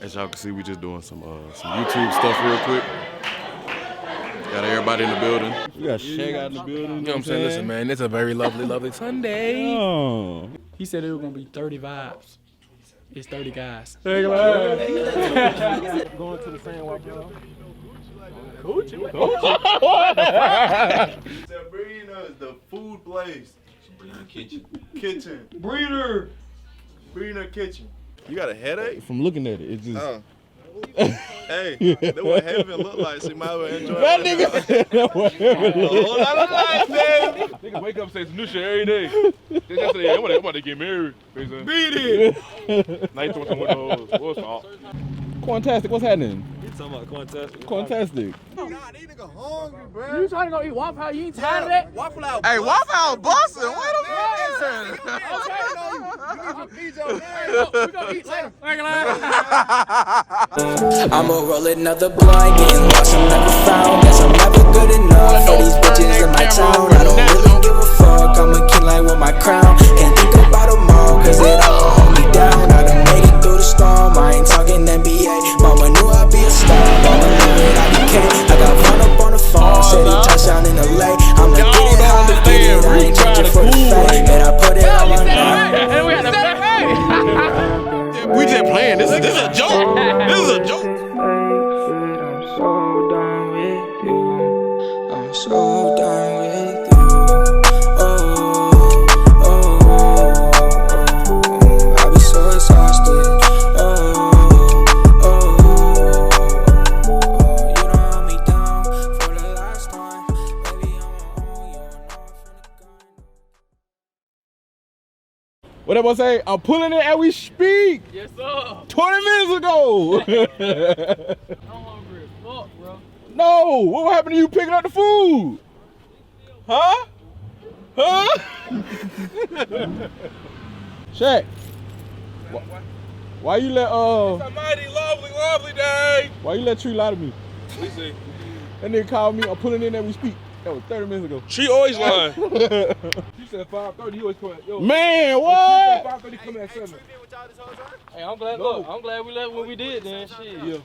As y'all can see, we just doing some YouTube stuff real quick. Got everybody in the building. We got Shaq out in the building. You know what I'm saying? Listen, man, it's a very lovely, lovely Sunday. Oh. He said it was gonna be 30 vibes. It's 30 guys. Going to the same white bro. Sabrina is the food place. Sabrina Kitchen. Breeder Kitchen. You got a headache? From looking at it, it's just. Oh. Hey, that's what heaven look like. So you might as well enjoy That it. nigga said that was heaven. A whole lot of life, baby. Niggas wake up and say some new shit every day. They just say, yeah, I'm about to get married. Beat it. Now you talking with those. What's up? Quantastic, what's happening? You talking about Quantastic? Quantastic. Nah, these niggas hungry, bro. You trying to go eat Waffle House? You ain't tired of that? Waffle House. Hey, Waffle House bustin'. What the fuck? We gonna eat later. I'ma roll another blunt, getting lost, I'm never found. Guess I'm never good enough for these bitches in my town. I don't really give a fuck, I'm a king like with my crown. Can't think about them all, cause it all hold me down. I done made it through the storm, I ain't talking NBA. Mama knew I'd be a star, Mama knew it, I became. I got run up on the phone, said he touchdown in LA. I'ma get it how to get it, I ain't changing for the fame. And I put it on my We just playing. This is a joke. This is a joke. I'm so done with you. I'm so done with you. I be so exhausted. You don't hold me down for the last time. Baby, I'm on you. What that boy say? I'm pulling it as we speak. Yes, sir. 20 minutes ago. I'm hungry as fuck, bro. No, what happened to you picking up the food? Huh? Shaq. Why you let It's a mighty, lovely day. Why you let Tree lie to me? We see. That nigga called me. I'm pulling in as we speak. That was 30 minutes ago. She always lying. She said 5:30. You always come at yo. Man, what? 5:30 come at 7. Hey, I'm glad. Look, I'm glad we left when we did. Then shit. Yeah.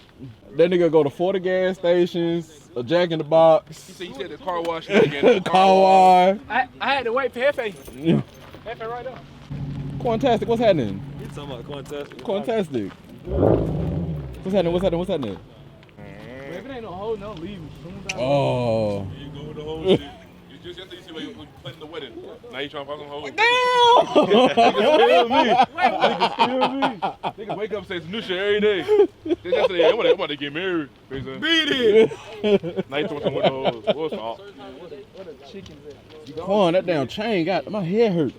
That nigga go to 40 gas stations, a Jack in the Box, He said the car wash again. car wash. I had to wait for Hefe. Hefe right there. Quantastic, what's happening? You talking about Quantastic? Quantastic. What's happening? If it ain't no hole, no, leave me. Oh. You go with the whole shit. You just yesterday you see when you planning the wedding. Now you trying to find some hoes. Niggas wake up and say some new shit every day. They just say, yeah, I'm about to get married. Beat it. Now you talking with those. What's up? Quan, that damn chain got my head hurt.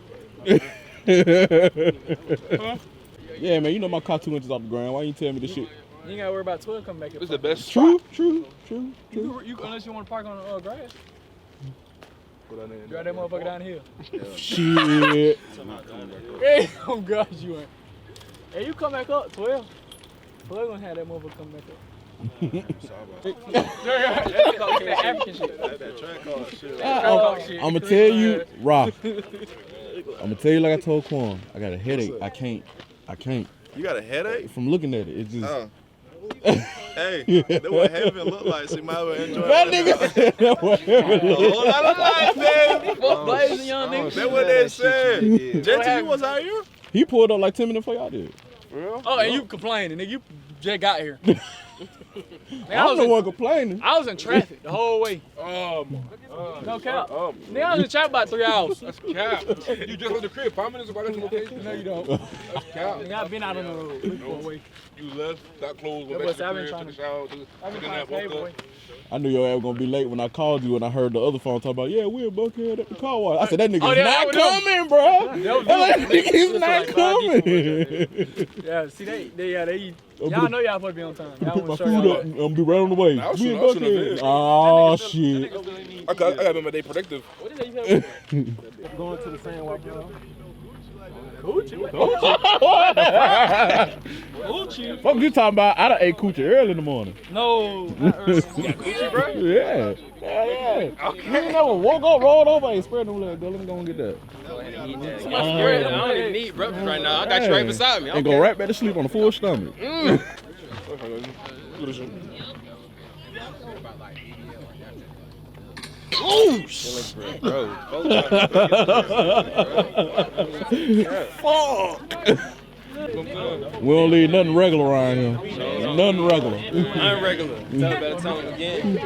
Yeah, man, you know my car 2 inches off the ground. Why you tell me this shit? You ain't gotta worry about 12 coming back up. This is the best. True. You, unless you want to park on the grass. Drive that motherfucker down the hill. Shit. Hey, oh God, you ain't. Hey, you come back up, 12. 12 gonna have that motherfucker come back up. That African shit. I'ma tell you, Rock. I'ma tell you like I told Quan. I got a headache. I can't. You got a headache? From looking at it, it's just. Oh. Hey, that's what heaven look like. So you might as well enjoy That it. nigga said that was heaven. A whole lot of life, baby. Fuck blazing young niggas. That's what they said. JT, you was out here? He pulled up like 10 minutes before y'all did. Oh, and you complaining, nigga. You just got here. I'm the one complaining. I was in traffic the whole way. No cap. Nigga, I was in traffic about 3 hours. That's cap. You just left the crib 5 minutes ago. I got some location. No, you don't. That's cap. Nigga, I've been out on the road. You left, got clothes, went That's back what to the I've crib, been took a shower, I've been took a trying nap, to pay, woke boy. up. I knew your ass was gonna be late when I called you and I heard the other phone talk about, yeah, we're Buckhead at the car wash. I said, that nigga's Oh, yeah, not that was coming, bro. That nigga's not like coming. Yeah, see, y'all know y'all supposed to be on time. Y'all Put my want to show food y'all up. I'm gonna be right on the way. I was We in shooting a Buckhead. video. Oh, shit. I got them, they predictive. What is that you said? Going to the same white bro. Coochie? What you talking about? I done ate coochie early in the morning. No, not early. Coochie, bro? Yeah. Yeah. Okay. You ain't never woke up, rolled over, ain't spread no leg. Go, let me go and get that. I don't even need breakfast right now. I got you right beside me. And go right back to sleep on a full stomach. Oh, shit. Bro, We don't leave nothing regular around here. Nothing regular. unregular. Tell him again.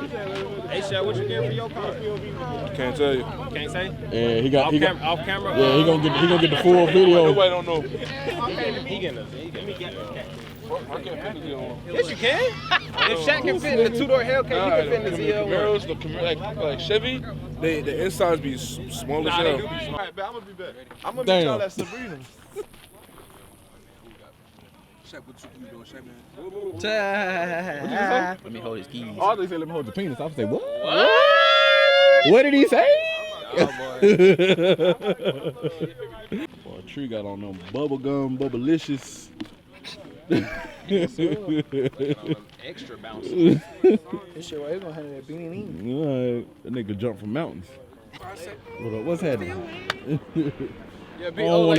Hey, Shaq, what you getting for your car? Can't tell you. Can't say? Yeah, he got. Off camera? Yeah, he gonna get the full video. Nobody don't know. He getting us. I can't fit the ZL1. Yes, you can. If Shaq can fit in the two-door Hellcat, you can fit in the ZL1. Camaros, the like Chevy, the insides be small as hell. Alright, bet I'm gonna be back. I'm gonna Damn. meet y'all at Sabrina. Let me hold his keys. Oh, they said let me hold the penis. I was say what? What did he say? Boy, Tree got on them bubblegum, bubblicious. Extra bouncy. This shit, right, he gonna have that beanie. That nigga jump from mountains. What up? What's happening? Yeah, I don't want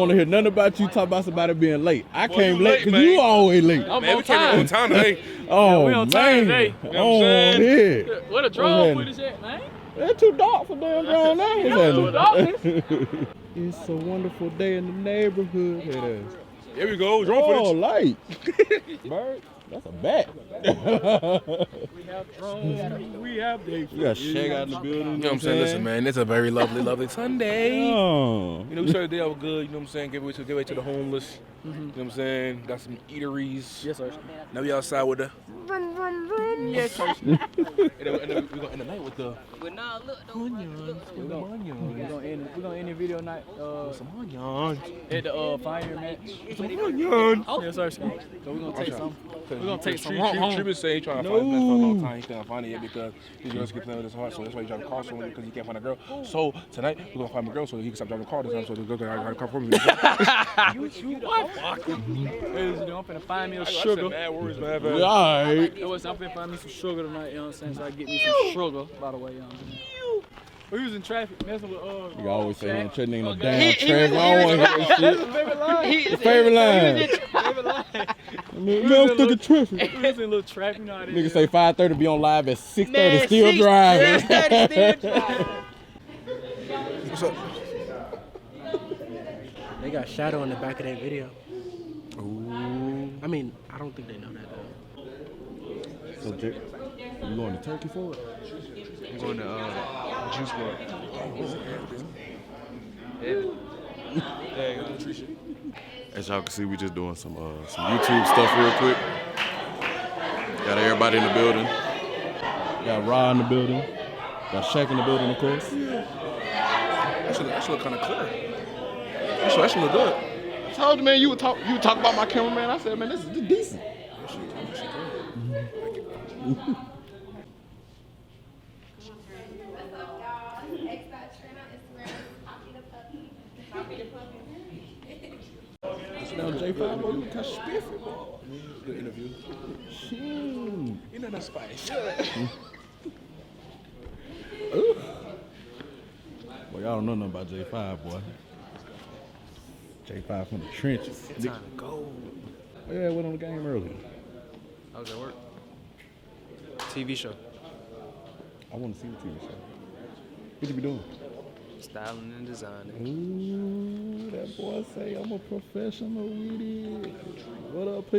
to hear nothing about you talk about somebody being late. I came late because you always late. I'm Man, on we came time. on time today. Oh, we on time today. man. You know what I'm saying? Yeah. Where the drone footage at, man? It's too dark for damn drone now. What's Too happening? It's a wonderful day in the neighborhood. It is. Here we go. Drone Oh, footage. light. Bird, that's a bat. We have drones. We have We got Shaq out in the building. You know what I'm saying? Listen, man, it's a very lovely, lovely Sunday. Oh. You know, we started the day out good, you know what I'm saying? Give away to the homeless. You know what I'm saying? Got some eateries. Yes, sir. Now we outside with the Yes, sir. and then we gonna end the night with the We're gonna end the video night some onions. at the fire match. Onions. Yes, sir. So we're gonna take some. We're gonna take some Tree home. been saying he trying to find a man for a long time. He can't find it yet because these girls keep playing with his heart. So that's why he trying to call someone because he can't find a girl. So tonight we're gonna find a girl so he can stop driving the car this time. So the girl can have a car for me. You what? Ladies and gentlemen, I'm finna find me a I said sugar. mad words, man. Yeah, all right. I'm finna find me some sugar tonight, you know what I'm saying? So I get me some sugar, by the way, you know what I'm saying? We was in traffic messing with You always say Shaq. that nigga no Okay. damn trash. I don't want to hear that That's shit. his favorite line. Your favorite line. Favorite line. Man, I'm stuck in traffic. He was in a little trap, you know how that Nigga is. say 5:30 be on live at 6:30 still driving. What's up? They got Shadow in the back of that video. I mean, I don't think they know that though. So, Jake, you going to Turkey for it? I'm going to Juice WRLD. As y'all can see, we just doing some YouTube stuff real quick. Got everybody in the building. Got Ra in the building. Got Shaq in the building, of course. That should look kind of clear. That should look good. I told you, man, you would talk about my cameraman. I said, man, this is decent. Now J5, boy, you kind of spiffy, boy. Good interview. Shit. You know that spice. Boy, y'all don't know nothing about J5, boy. J5 from the trenches. It's time to go. Yeah, I went on the game earlier. How was that work? TV show. I want to see the TV show. What you be doing? Styling and designing. Ooh, that boy say I'm a professional with it. What up, P?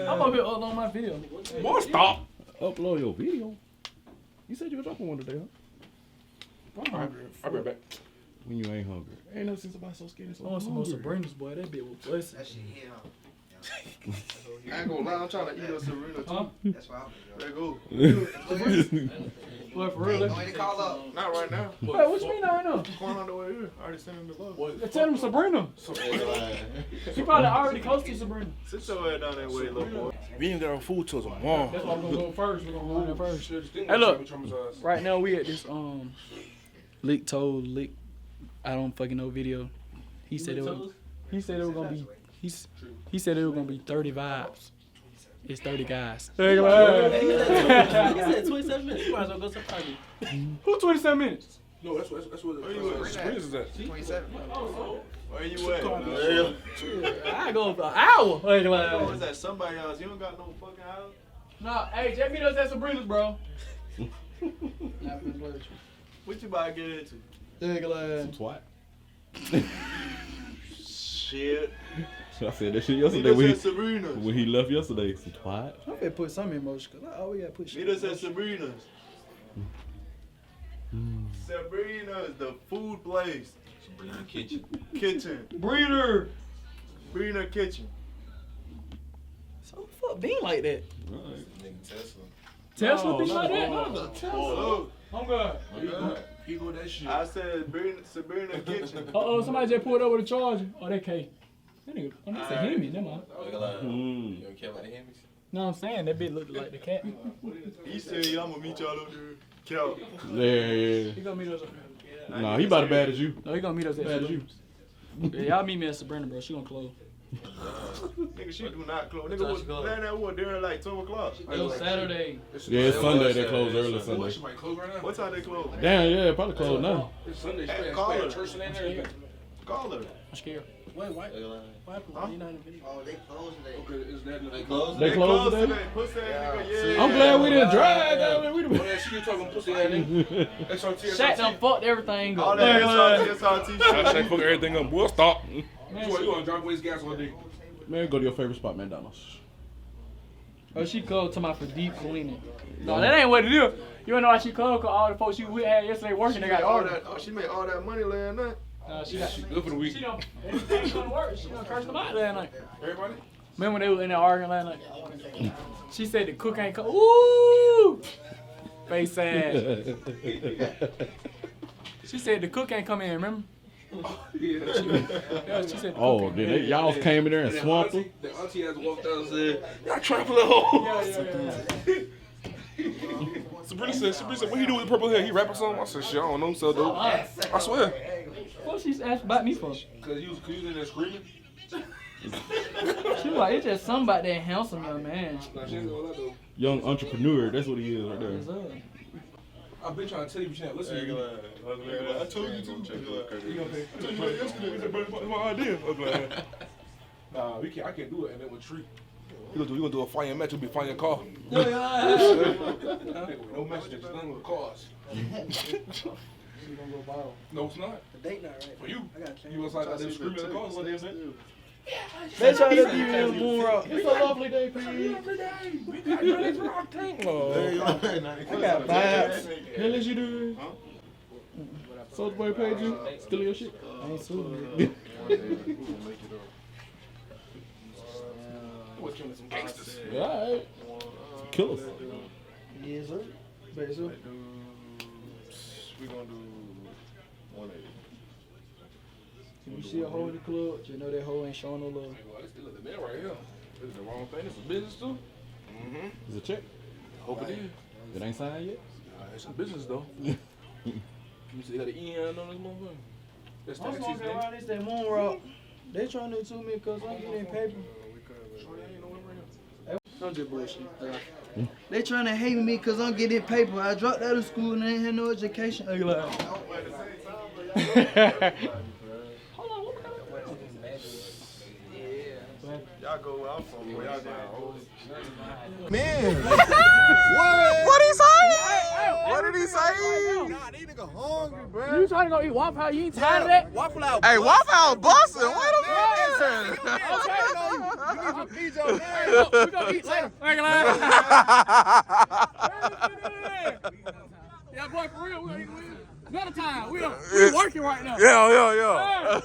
I'm up here uploading my video. Boy, stop. Upload your video. You said you were dropping one today, huh? I'll be right back. When you ain't hungry. Ain't never seen somebody so skinny so I want some more hungry. Sabrina's, boy. That bitch was blessed. I ain't gonna lie, I'm trying to eat a Serena too. Huh? That's why. There go. Boy, for real. Call up. Not right now. Wait, what you mean not right now? Going on the way here. I already sent him the love. Tell him Sabrina. She probably already close to Sabrina. Sit your head down that way, little boy. We ain't got our food till tomorrow. That's why we're gonna go first. We're gonna go there first. Hey, look. Right now we at this Lick told Lick. I don't fucking know video. He said it was. He said it was gonna be. He said it was gonna be 30 vibes. It's 30 guys. He said 27 minutes. You might as well go to party. Who 27 minutes? No, that's what Springs is at. 27. Where you at? I go for an hour. Wait, What was that? Somebody else. You don't got no fucking house? No, hey, just meet us at Sabrina's, bro. What you about to get into? Twat. Shit. I said that shit yesterday Meet us at Sabrina's. when he left yesterday. Some twat. I'm gonna put some emotion, cause I always gotta put shit. Meet us at Sabrina's. Sabrina's, the food place. Sabrina Kitchen. Kitchen. Breeder. Sabrina Kitchen. So fuck being like that. Nigga Tesla. Tesla be like that? Oh, I'm good. He go that shit. I said Sabrina Kitchen. Uh-oh, somebody just pulled over the charger. Oh, that K. That nigga, oh, that's a Hemi, never mind. You don't care about the Hemis? No, I'm saying that bitch looked like the cat. He said, yeah, I'm gonna meet y'all over there. Cal. Yeah. He gonna meet us. Nah, he about as bad as you. No, he gonna meet us at Bad as you. Yeah, y'all meet me at Sabrina, bro. She gonna close. Nigga, she do not close. Nigga, was playing that one during like 12 o'clock. It was Saturday. Yeah, it's Sunday. They close early Sunday. She might close right now. What time they close? Damn, yeah, probably closed now. It's Sunday. Hey, She call her. church and everything. Call her. I'm scared. Wait, what happened? Why you not in the video? Oh, they closed today. Okay, is that They closed They closed today? Pussy ass nigga, yeah. I'm glad we didn't drag. I mean, we Oh, done. yeah, she just talking pussy ass nigga. SRT. Shaq done fucked everything All up. that SRT I say fuck everything up. Boy, stop. You want to drop waste gas all day? Man, go to your favorite spot, McDonald's. Oh, she called to my for deep cleaning. No, that ain't what it is. You don't know why she called? Cause all the folks you had yesterday working, they got all ordered. that. Oh, she made all that money last night. She got. Good for the week. She don't. Everything's gonna work. She done cursed them out last night. Everybody? Remember when they were in there arguing last night? She said the cook ain't come. Ooh! Face sad. She said the cook ain't come in, remember? Yeah, she said the Oh, cook did ain't they? Y'all came in there and swamped her? The auntie has walked out and said, y'all traveling home. Sabrina said, what he do with the purple hair? He rapping something? I said, shit, I don't know, so dope. I swear. What she's asked about me for? Cause he was in there screaming. She was like, it's just something about that handsome young man. Nah, she ain't gonna lie though. Young entrepreneur, that's what he is right there. What's up? I've been trying to tell you, but you not listening to me. I told you to. I told you yesterday, it's my idea. Nah, we can't. I can't do it. And then with Tree, we gonna do a fire match. We'll be fire car. No match, just done with cars. No, it's not. The date not right. For you, I gotta change. you was like them screaming at the cars. They try to be real moon rock. It's a lovely day, please. I got vibes. Hell is you doing? Soulja Boy paid you? Still your shit? I ain't suing me. Some gangsters. Yeah, alright. Killers. Yes, sir. But so, We gonna do 180. if you see a hole in the club, you know that hole ain't showing no love. Well, it's still the man right here. This is the wrong thing. This is business too. Is it check? Hope it is. It ain't signed yet? It's a business though. You see, they got an EN on this motherfucker. That's I'm taxis, smoking nigga. around this that moon rock. They trying to sue me because I'm getting paper. I'm just bullshit. They trying to hate me because I'm getting paper. I dropped out of school and I ain't had no education. Hold on, Y'all go where I'm from. Where y'all going? Man, what he say? What did he say? Nah, these niggas hungry, bro. You trying to go eat Waffle House? You ain't tired of that? Waffle House. Hey, Waffle House busting. Wait a minute. Feed your man. We gonna eat later. Yeah, boy, for real. We gonna eat another time. We working right now. Yeah.